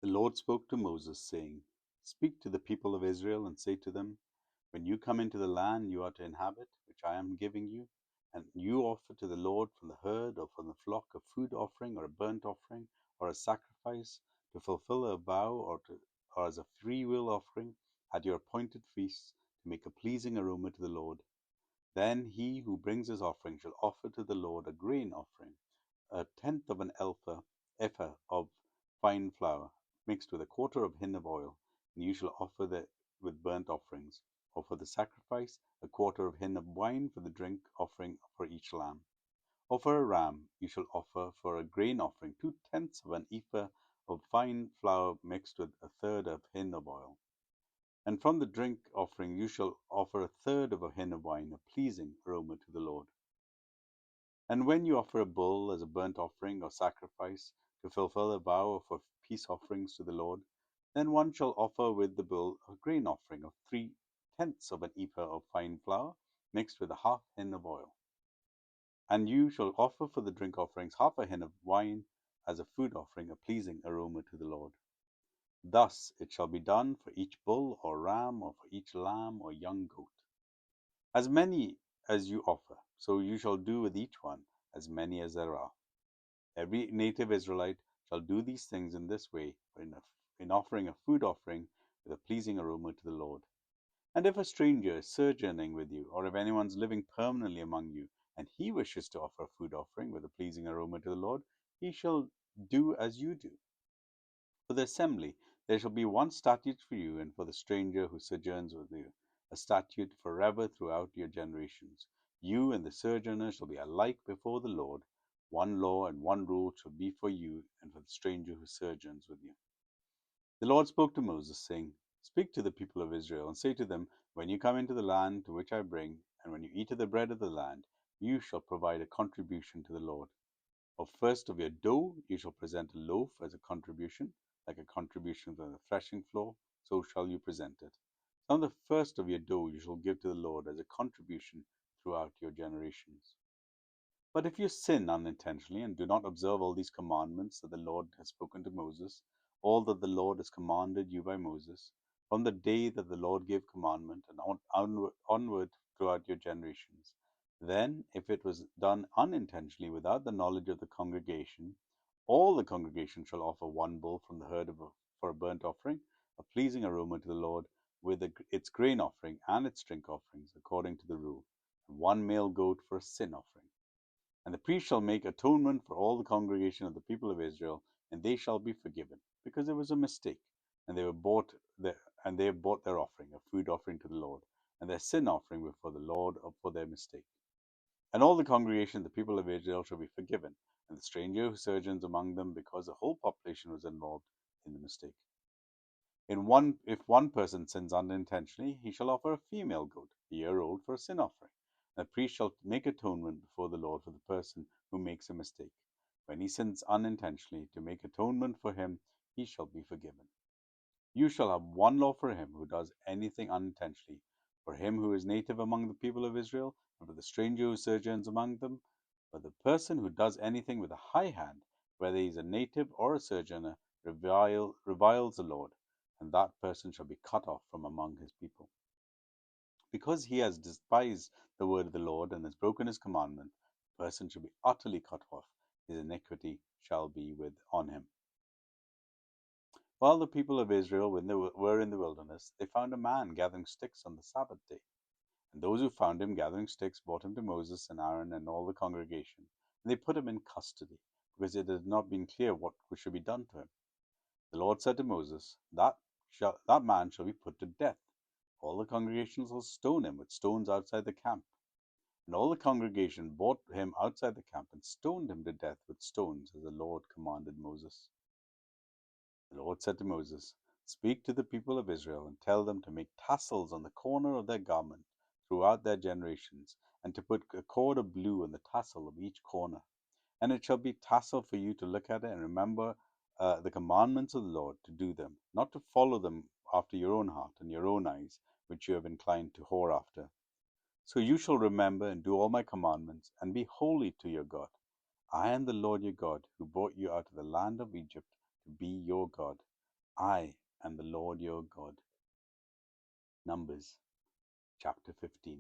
The Lord spoke to Moses, saying, Speak to the people of Israel and say to them, When you come into the land you are to inhabit, which I am giving you, and you offer to the Lord from the herd or from the flock a food offering or a burnt offering or a sacrifice to fulfill a vow or as a free will offering at your appointed feasts to make a pleasing aroma to the Lord, then he who brings his offering shall offer to the Lord a grain offering, a tenth of an ephah of fine flour, mixed with a quarter of hin of oil, and you shall offer that with burnt offerings, or for the sacrifice, a quarter of hin of wine for the drink offering for each lamb. Or for a ram, you shall offer for a grain offering 2/10 of an ephah of fine flour mixed with a third of hin of oil. And from the drink offering you shall offer a third of a hin of wine, a pleasing aroma to the Lord. And when you offer a bull as a burnt offering or sacrifice to fulfill a vow or for peace offerings to the Lord, then one shall offer with the bull a grain offering of 3/10 of an ephah of fine flour mixed with a half hin of oil. And you shall offer for the drink offerings half a hin of wine as a food offering, a pleasing aroma to the Lord. Thus it shall be done for each bull or ram or for each lamb or young goat. As many as you offer, so you shall do with each one, as many as there are. Every native Israelite shall do these things in this way in offering a food offering with a pleasing aroma to the Lord. And if a stranger is sojourning with you, or if anyone's living permanently among you, and he wishes to offer a food offering with a pleasing aroma to the Lord, he shall do as you do. For the assembly there shall be one statute for you and for the stranger who sojourns with you, a statute forever throughout your generations. You and the sojourner shall be alike before the Lord. One law and one rule shall be for you and for the stranger who sojourns with you. The Lord spoke to Moses, saying, Speak to the people of Israel, and say to them, When you come into the land to which I bring, and when you eat of the bread of the land, you shall provide a contribution to the Lord. Of first of your dough you shall present a loaf as a contribution, like a contribution from the threshing floor, so shall you present it. Some of the first of your dough you shall give to the Lord as a contribution throughout your generations. But if you sin unintentionally and do not observe all these commandments that the Lord has spoken to Moses, all that the Lord has commanded you by Moses, from the day that the Lord gave commandment and onward throughout your generations, then if it was done unintentionally without the knowledge of the congregation, all the congregation shall offer one bull from the herd for a burnt offering, a pleasing aroma to the Lord, with its grain offering and its drink offerings, according to the rule, and one male goat for a sin offering. And the priest shall make atonement for all the congregation of the people of Israel, and they shall be forgiven, because it was a mistake, and they have brought their offering, a food offering to the Lord, and their sin offering before the Lord for their mistake. And all the congregation of the people of Israel shall be forgiven, and the stranger who sojourns among them, because the whole population was involved in the mistake. If one person sins unintentionally, he shall offer a female goat, a year old, for a sin offering. And the priest shall make atonement before the Lord for the person who makes a mistake. When he sins unintentionally, to make atonement for him, he shall be forgiven. You shall have one law for him who does anything unintentionally, for him who is native among the people of Israel, and for the stranger who sojourns among them. But the person who does anything with a high hand, whether he is a native or a sojourner, reviles the Lord, and that person shall be cut off from among his people. Because he has despised the word of the Lord and has broken his commandment, the person shall be utterly cut off. His iniquity shall be on him. While the people of Israel were in the wilderness, they found a man gathering sticks on the Sabbath day. And those who found him gathering sticks brought him to Moses and Aaron and all the congregation, and they put him in custody, because it had not been clear what should be done to him. The Lord said to Moses, that man shall be put to death. All the congregation shall stone him with stones outside the camp. And all the congregation brought him outside the camp and stoned him to death with stones, as the Lord commanded Moses. The Lord said to Moses, Speak to the people of Israel and tell them to make tassels on the corner of their garment throughout their generations, and to put a cord of blue on the tassel of each corner. And it shall be tassel for you to look at it and remember the commandments of the Lord, to do them, not to follow them after your own heart and your own eyes, which you have inclined to whore after. So you shall remember and do all my commandments, and be holy to your God. I am the Lord your God, who brought you out of the land of Egypt to be your God. I am the Lord your God. Numbers chapter 15.